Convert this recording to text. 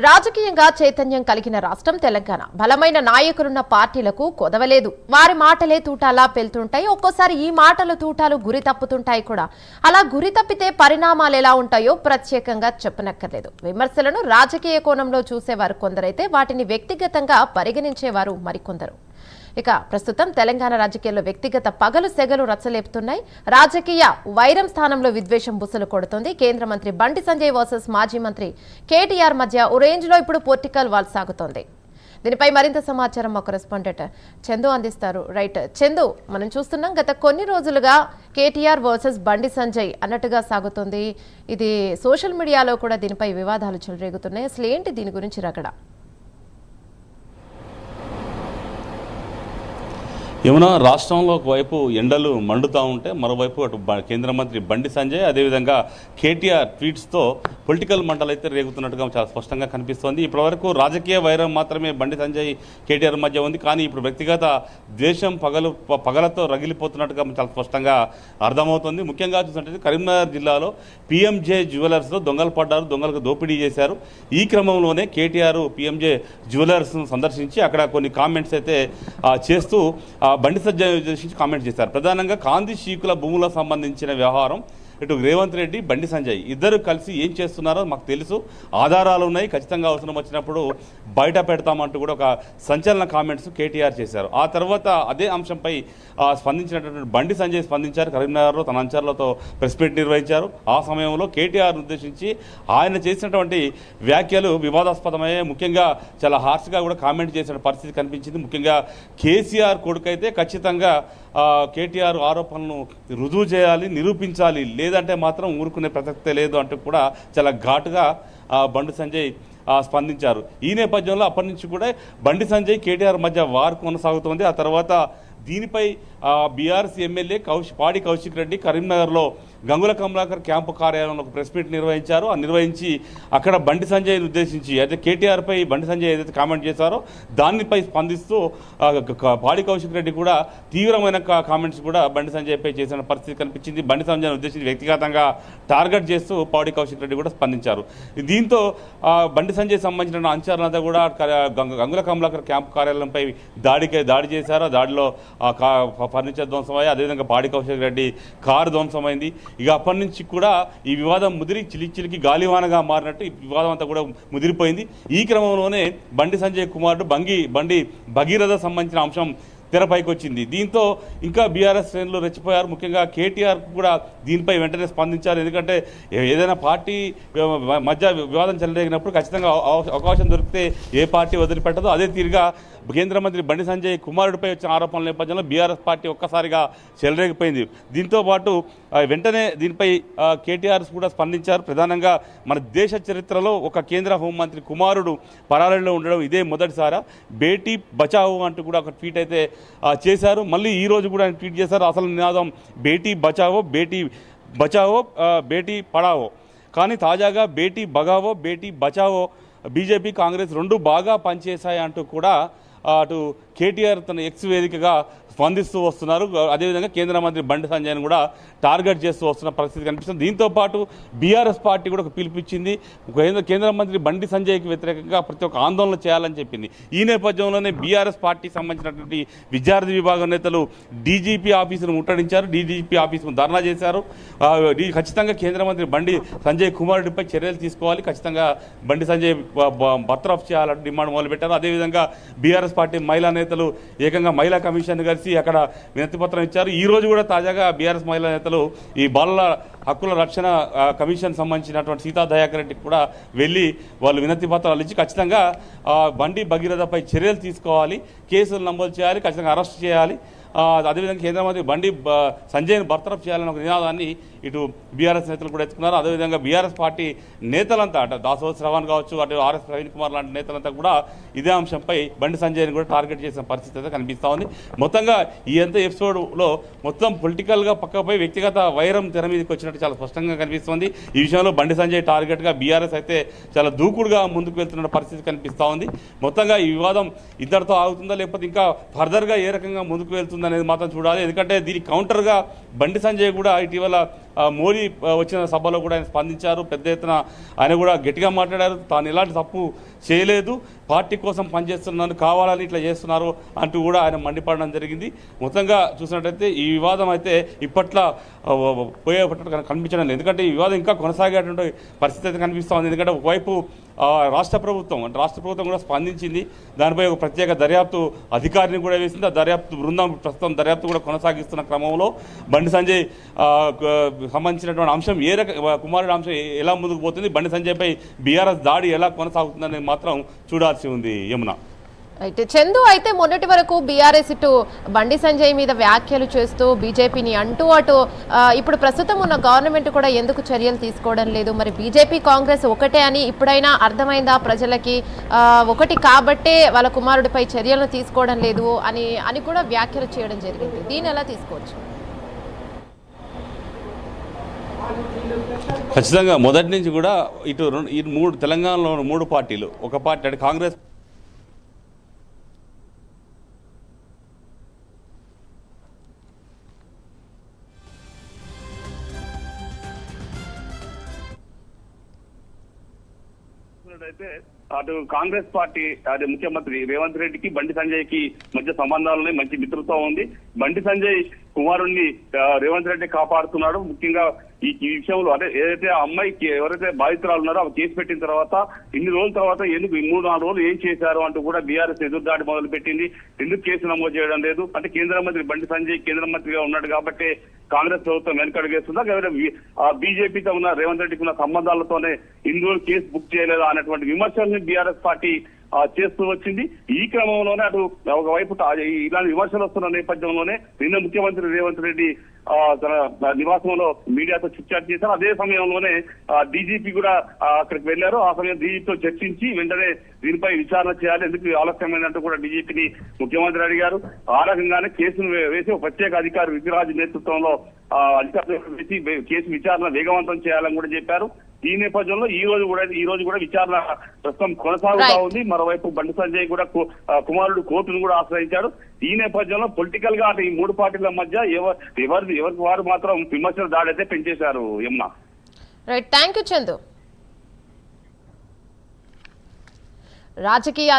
రాజకీయంగా చైతన్యం కలిగిన రాష్ట్రం తెలంగాణ. బలమైన నాయకులున్న పార్టీలకు కొదవలేదు. వారి మాటలే తూటాలా పెళ్తుంటాయి. ఒక్కోసారి ఈ మాటలు తూటాలు గురి తప్పుతుంటాయి కూడా. అలా గురి తప్పితే పరిణామాలు ఎలా ఉంటాయో ప్రత్యేకంగా చెప్పనక్కర్లేదు. విమర్శలను రాజకీయ కోణంలో చూసేవారు కొందరైతే వాటిని వ్యక్తిగతంగా పరిగణించేవారు మరికొందరు. ఇక ప్రస్తుతం తెలంగాణ రాజకీయాల్లో వ్యక్తిగత పగలు సెగలు రచ్చలేపుతున్నాయి. రాజకీయ వైరం స్థానంలో విద్వేషం బుసలు కొడుతోంది. కేంద్ర మంత్రి బండి సంజయ్ వర్సెస్ మాజీ మంత్రి కేటీఆర్ మధ్య ఓ రేంజ్ లో ఇప్పుడు పొలిటికల్ వార్ సాగుతోంది. దీనిపై మరింత సమాచారం మా కరెస్పాండెంట్ చందు అందిస్తారు. రైట్ చందు, మనం చూస్తున్నాం గత కొన్ని రోజులుగా కేటీఆర్ వర్సెస్ బండి సంజయ్ అన్నట్టుగా సాగుతోంది. ఇది సోషల్ మీడియాలో కూడా దీనిపై వివాదాలు చెలరేగుతున్నాయి. అసలు ఏంటి దీని గురించి రగడ? ఏమన్నా రాష్ట్రంలో ఒకవైపు ఎండలు మండుతూ ఉంటే మరోవైపు అటు కేంద్ర మంత్రి బండి సంజయ్ అదేవిధంగా కేటీఆర్ ట్వీట్స్తో పొలిటికల్ మంటలు అయితే రేగుతున్నట్టుగా చాలా స్పష్టంగా కనిపిస్తోంది. ఇప్పటివరకు రాజకీయ వైరం మాత్రమే బండి సంజయ్ కేటీఆర్ మధ్య ఉంది. కానీ ఇప్పుడు వ్యక్తిగత ద్వేషం పగలతో రగిలిపోతున్నట్టుగా చాలా స్పష్టంగా అర్థమవుతుంది. ముఖ్యంగా చూసినట్లయితే కరీంనగర్ జిల్లాలో పిఎంజే జ్యువెలర్స్లో దొంగలు పడ్డారు, దొంగలకు దోపిడీ చేశారు. ఈ క్రమంలోనే కేటీఆర్ పిఎంజే జ్యువెలర్స్ను సందర్శించి అక్కడ కొన్ని కామెంట్స్ అయితే చేస్తూ బండి సంజయ్ ఉద్దేశించి కామెంట్ చేశారు. ప్రధానంగా కాంది షీకుల భూములకు సంబంధించిన వ్యవహారం ఇటు రేవంత్ రెడ్డి బండి సంజయ్ ఇద్దరు కలిసి ఏం చేస్తున్నారో మాకు తెలుసు, ఆధారాలు ఉన్నాయి, ఖచ్చితంగా అవసరం వచ్చినప్పుడు బయట పెడతామంటూ కూడా ఒక సంచలన కామెంట్స్ కేటీఆర్ చేశారు. ఆ తర్వాత అదే అంశంపై స్పందించినటువంటి బండి సంజయ్ స్పందించారు. కరీంనగర్లో తన అనుచరులతో ప్రెస్ మీట్ నిర్వహించారు. ఆ సమయంలో కేటీఆర్ ఉద్దేశించి ఆయన చేసినటువంటి వ్యాఖ్యలు వివాదాస్పదమయ్యాయి. ముఖ్యంగా చాలా హార్ష్గా కూడా కామెంట్ చేసిన పరిస్థితి కనిపించింది. ముఖ్యంగా కేసీఆర్ కొడుకైతే ఖచ్చితంగా కేటీఆర్ ఆరోపణలను రుజువు చేయాలి, నిరూపించాలి, లేదంటే మాత్రం ఊరుకునే ప్రసక్తే లేదు అంటూ కూడా చాలా ఘాటుగా బండి సంజయ్ స్పందించారు. ఈ నేపథ్యంలో అప్పటి నుంచి కూడా బండి సంజయ్ కేటీఆర్ మధ్య వార్ కొనసాగుతోంది. ఆ తర్వాత దీనిపై బీఆర్ఎస్ ఎమ్మెల్యే పాడి కౌశిక్ రెడ్డి కరీంనగర్లో గంగుల కమలాకర్ క్యాంపు కార్యాలయంలో ఒక ప్రెస్ మీట్ నిర్వహించారు. నిర్వహించి అక్కడ బండి సంజయ్ని ఉద్దేశించి అయితే కేటీఆర్పై బండి సంజయ్ ఏదైతే కామెంట్ చేశారో దానిపై స్పందిస్తూ పాడి కౌశిక్ రెడ్డి కూడా తీవ్రమైన కామెంట్స్ కూడా బండి సంజయ్పై చేసిన పరిస్థితి కనిపించింది. బండి సంజయ్ని ఉద్దేశించి వ్యక్తిగతంగా టార్గెట్ చేస్తూ పాడి కౌశిక్ రెడ్డి కూడా స్పందించారు. దీంతో బండి సంజయ్ సంబంధించిన అంచనాలంతా కూడా గంగుల కమలాకర్ క్యాంపు కార్యాలయంపై దాడి చేశారు. దాడిలో ఫర్నిచర్ ధ్వంసమయ్యి అదేవిధంగా పాడి కౌశిక్ రెడ్డి కారు ధ్వంసమైంది. ఇక అప్పటి నుంచి కూడా ఈ వివాదం ముదిరి చిలికి గాలివానగా మారినట్టు ఈ వివాదం అంతా కూడా ముదిరిపోయింది. ఈ క్రమంలోనే బండి సంజయ్ కుమారుడు బండి భగీరథ సంబంధించిన అంశం తెరపైకి వచ్చింది. దీంతో ఇంకా బీఆర్ఎస్ శ్రేణులు రెచ్చిపోయారు. ముఖ్యంగా కేటీఆర్ కూడా దీనిపై వెంటనే స్పందించారు. ఎందుకంటే ఏదైనా పార్టీ మధ్య వివాదం చెలరేగినప్పుడు ఖచ్చితంగా అవకాశం దొరికితే ఏ పార్టీ వదిలిపెట్టదో అదే తీరుగా కేంద్ర మంత్రి బండి సంజయ్ కుమారుడిపై వచ్చిన ఆరోపణల నేపథ్యంలో బీఆర్ఎస్ పార్టీ ఒక్కసారిగా చెలరేగిపోయింది. దీంతో పాటు వెంటనే దీనిపై కేటీఆర్ కూడా స్పందించారు. ప్రధానంగా మన దేశ చరిత్రలో ఒక కేంద్ర హోంమంత్రి కుమారుడు పరారీలో ఉండడం ఇదే మొదటిసారా, బేటీ బచావో అంటూ కూడా ఒక ట్వీట్ అయితే చేశారు. మళ్ళీ ఈ రోజు కూడా ఆయన ట్వీట్ చేశారు. అసలు నినాదం బేటీ బచావో బేటీ పడావో, కానీ తాజాగా బేటీ బగావో బేటీ బచావో బీజేపీ కాంగ్రెస్ రెండు బాగా పనిచేశాయి అంటూ కూడా అటు కేటీఆర్ తన ఎక్స్ వేదికగా స్పందిస్తూ వస్తున్నారు. అదేవిధంగా కేంద్ర మంత్రి బండి సంజయ్ని కూడా టార్గెట్ చేస్తూ వస్తున్న పరిస్థితి కనిపిస్తుంది. దీంతో పాటు బీఆర్ఎస్ పార్టీ కూడా ఒక పిలుపుచ్చింది. కేంద్ర మంత్రి బండి సంజయ్కి వ్యతిరేకంగా ప్రతి ఒక్క ఆందోళన చేయాలని చెప్పింది. ఈ నేపథ్యంలోనే బీఆర్ఎస్ పార్టీకి సంబంధించినటువంటి విద్యార్థి విభాగం నేతలు డీజీపీ ఆఫీసును ముట్టడించారు. డీజీపీ ఆఫీసును ధర్నా చేశారు. ఖచ్చితంగా కేంద్ర మంత్రి బండి సంజయ్ కుమారుడిపై చర్యలు తీసుకోవాలి, ఖచ్చితంగా బండి సంజయ్ బర్తరఫ్ చేయాలని డిమాండ్ మొదలుపెట్టారు. అదేవిధంగా బీఆర్ఎస్ పార్టీ మహిళా నేతలు ఏకంగా మహిళా కమిషన్ కలిసి అక్కడ వినతిపత్రం ఇచ్చారు. ఈ రోజు కూడా తాజాగా బీఆర్ఎస్ మహిళా నేతలు ఈ బాలల హక్కుల రక్షణ కమిషన్ సంబంధించినటువంటి సీతా దయాకర్ రెడ్డికి కూడా వెళ్ళి వాళ్ళు వినతి పత్రాలు ఇచ్చి ఖచ్చితంగా బండి భగీరథపై చర్యలు తీసుకోవాలి, కేసులు నమోదు చేయాలి, ఖచ్చితంగా అరెస్ట్ చేయాలి, అదేవిధంగా కేంద్ర మంత్రి బండి సంజయ్ని బర్తరఫ్ చేయాలని ఒక నినాదాన్ని ఇటు బీఆర్ఎస్ నేతలు కూడా ఎత్తుకున్నారు. అదేవిధంగా బీఆర్ఎస్ పార్టీ నేతలంతా అటు దాసోహ శ్రవణ్ కావచ్చు, అటు ఆర్ఎస్ ప్రవీణ్ కుమార్ లాంటి నేతలంతా కూడా ఇదే అంశంపై బండి సంజయ్ని కూడా టార్గెట్ చేసిన పరిస్థితి అయితే కనిపిస్తూ ఉంది. మొత్తంగా ఈ ఎంత ఎపిసోడ్లో మొత్తం పొలిటికల్గా పక్కపై వ్యక్తిగత వైరం తెర మీదకి వచ్చినట్టు చాలా స్పష్టంగా కనిపిస్తోంది. ఈ విషయంలో బండి సంజయ్ టార్గెట్గా బీఆర్ఎస్ అయితే చాలా దూకుడుగా ముందుకు వెళ్తున్న పరిస్థితి కనిపిస్తూ ఉంది. మొత్తంగా ఈ వివాదం ఇద్దరితో ఆగుతుందా లేకపోతే ఇంకా ఫర్దర్గా ఏ రకంగా ముందుకు వెళ్తుందా అనేది మాత్రం చూడాలి. ఎందుకంటే దీనికి కౌంటర్గా బండి సంజయ్ కూడా ఇటీవల మోడీ వచ్చిన సభలో కూడా ఆయన స్పందించారు. పెద్ద ఎత్తున ఆయన కూడా గట్టిగా మాట్లాడారు. తాను ఎలాంటి తప్పు చేయలేదు, పార్టీ కోసం పనిచేస్తున్నాను, కావాలని ఇట్లా చేస్తున్నారు అంటూ కూడా ఆయన మండిపడడం జరిగింది. మొత్తంగా చూసినట్టయితే ఈ వివాదం అయితే ఇప్పట్లో పోయేటట్టు కనిపించడం లేదు. ఎందుకంటే ఈ వివాదం ఇంకా కొనసాగేటువంటి పరిస్థితి అయితే కనిపిస్తోంది. ఎందుకంటే ఒకవైపు రాష్ట్ర ప్రభుత్వం కూడా స్పందించింది. దానిపై ఒక ప్రత్యేక దర్యాప్తు అధికారిని కూడా వేసింది. ఆ దర్యాప్తు బృందం ప్రస్తుతం దర్యాప్తు కూడా కొనసాగిస్తున్న క్రమంలో బండి సంజయ్ సంబంధించినటువంటి అంశం కుమారుడి అంశం ఎలా ముందుకు పోతుంది, బండి సంజయ్పై బీఆర్ఎస్ దాడి ఎలా కొనసాగుతుందని మాత్రం చూడాల్సి ఉంది. యమున అయితే చందు అయితే మొన్నటి వరకు బీఆర్ఎస్ ఇటు బండి సంజయ్ మీద వ్యాఖ్యలు చేస్తూ బీజేపీని అంటూ అటు ఇప్పుడు ప్రస్తుతం ఉన్న గవర్నమెంట్ కూడా ఎందుకు చర్యలు తీసుకోవడం లేదు, మరి బీజేపీ కాంగ్రెస్ ఒకటే అని ఇప్పుడైనా అర్థమైందా ప్రజలకి, ఒకటి కాబట్టే వాళ్ళ కుమారుడిపై చర్యలు తీసుకోవడం లేదు అని కూడా వ్యాఖ్యలు చేయడం జరిగింది. దీన్ని ఎలా తీసుకోవచ్చు? ఖచ్చితంగా మొదటి నుంచి కూడా ఇటు తెలంగాణలో 3 పార్టీలు, ఒక పార్టీ అంటే కాంగ్రెస్ అయితే అటు కాంగ్రెస్ పార్టీ అదే ముఖ్యమంత్రి రేవంత్ రెడ్డికి బండి సంజయ్కి మధ్య సంబంధాలని మంచి మిత్రత్వం ఉంది. బండి సంజయ్ కుమారుణ్ణి రేవంత్ రెడ్డి కాపాడుతున్నాడు. ముఖ్యంగా ఈ విషయంలో అంటే ఏదైతే ఆ అమ్మాయికి ఎవరైతే బాధితురాలు ఉన్నారో ఆమె కేసు పెట్టిన తర్వాత ఇన్ని రోజుల తర్వాత ఎందుకు 3-4 రోజులు ఏం చేశారు అంటూ కూడా బీఆర్ఎస్ ఎదురుదాడి మొదలు పెట్టింది. ఎందుకు కేసు నమోదు చేయడం లేదు అంటే కేంద్ర మంత్రి బండి సంజయ్ కేంద్ర మంత్రిగా ఉన్నాడు కాబట్టి కాంగ్రెస్ ప్రభుత్వం వెనకడుగేస్తుందా, బీజేపీతో ఉన్న రేవంత్ రెడ్డికి ఉన్న సంబంధాలతోనే ఇన్ని రోజులు కేసు బుక్ చేయలేదా అనేటువంటి విమర్శల్ని బీఆర్ఎస్ పార్టీ చేస్తూ వచ్చింది. ఈ క్రమంలోనే అటు ఒకవైపు ఇలాంటి విమర్శలు వస్తున్న నేపథ్యంలోనే నిన్న ముఖ్యమంత్రి రేవంత్ రెడ్డి తన నివాసంలో మీడియాతో చిట్చాట్ చేశారు. అదే సమయంలోనే డీజీపీ కూడా అక్కడికి వెళ్లారు. ఆ సమయం డీజీపీతో చర్చించి వెంటనే దీనిపై విచారణ చేయాలి, ఎందుకు ఆలస్యమైనట్టు కూడా డీజీపీని ముఖ్యమంత్రి అడిగారు. ఆ రకంగానే కేసును వేసి ఒక ప్రత్యేక అధికారి విధిరాజు నేతృత్వంలో అధికారులు వేసి కేసు విచారణ వేగవంతం చేయాలని కూడా చెప్పారు. ఈ నేపథ్యంలో ఈ రోజు కూడా విచారణ ప్రస్తుతం కొనసాగుతా ఉంది. మరోవైపు బండి సంజయ్ కూడా కుమారుడు కోర్టును కూడా ఆశ్రయించాడు. ఈ నేపథ్యంలో పొలిటికల్ గా అంటే ఈ 3 పార్టీల మధ్య ఎవరికి వారు మాత్రం విమర్శల దాడి అయితే పెంచేశారు. Yamuna right, thank you Chandu. రాజకీయాల్లో